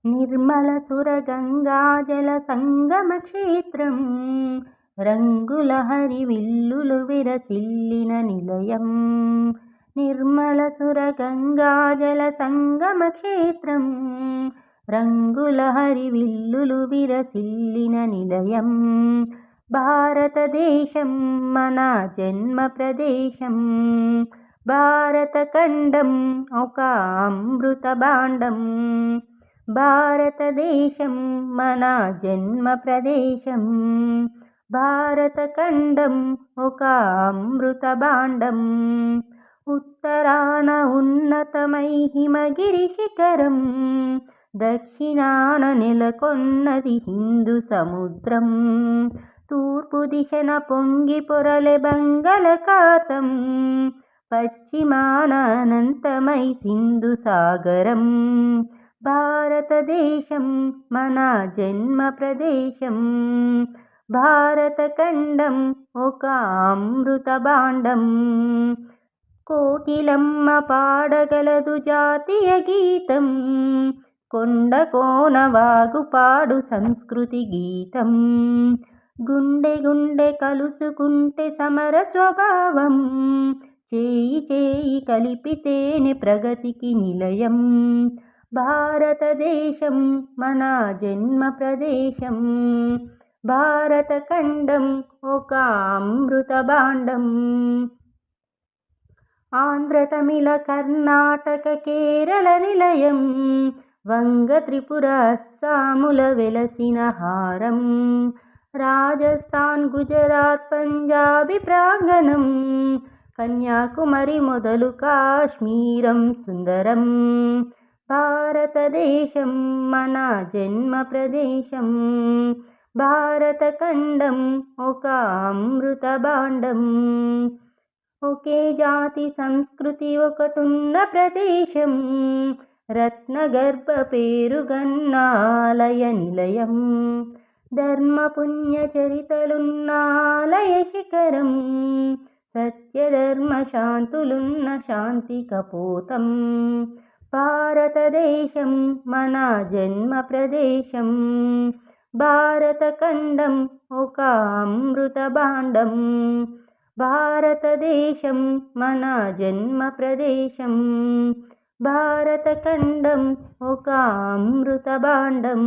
నిర్మల సురగంగాజల సంగమ క్షేత్రం, రంగుల హరివిల్లులు విరసిల్లిన నిలయం. నిర్మల సురగంగాజల సంగమ క్షేత్రం, రంగుల హరివిల్లులు విరసిల్లిన నిలయం. భారతదేశం మన జన్మ ప్రదేశం, భారతఖండం ఒక అమృత భాండం. భారతదేశం మన జన్మ ప్రదేశం, భారతఖండం ఒక అమృత భాండం. ఉత్తరాన ఉన్నతమై హిమగిరి శిఖరం, దక్షిణాన నెలకొన్నది హిందూ సముద్రం. తూర్పు దిశన పొంగి పొరలే బంగాళాఖాతం, పశ్చిమాన అనంతమై సింధు సాగరం. భారతదేశం మన జన్మ ప్రదేశం, భారతఖండం ఒక అమృత భాండం. కోకిలమ్మ పాడగలదు జాతీయ గీతం, కొండ కోన వాగు పాడు సంస్కృతి గీతం. గుండె గుండె కలుసుకుంటే సమర స్వభావం, చేయి చేయి కలిపితేనే ప్రగతికి నిలయం. భారతదేశం మన జన్మ ప్రదేశం, భారతఖండం ఒక అమృత భాండం. ఆంధ్ర తమిళ కర్ణాటక కేరళ నిలయం, వంగ త్రిపుర అస్సాముల వెలసిన హారం. రాజస్థాన్ గుజరాత్ పంజాబీ ప్రాంగణం, కన్యాకుమారి మొదలు కాశ్మీరం సుందరం. భారతదేశం మన జన్మ ప్రదేశం, భారతఖండం ఒక అమృత భాండం. ఒకే జాతి సంస్కృతి ఒకటున్న ప్రదేశం, రత్నగర్భ పేరుగన్న ఆలయ నిలయం. ధర్మ పుణ్య చరితలున్న ఆలయ శిఖరం, సత్యధర్మ శాంతులున్న శాంతి కపోతం. భారతదేశం మన జన్మ ప్రదేశం, భారతఖండం ఒక అమృత భాండం. భారతదేశం మన జన్మ ప్రదేశం, భారతఖండం ఒక అమృత భాండం.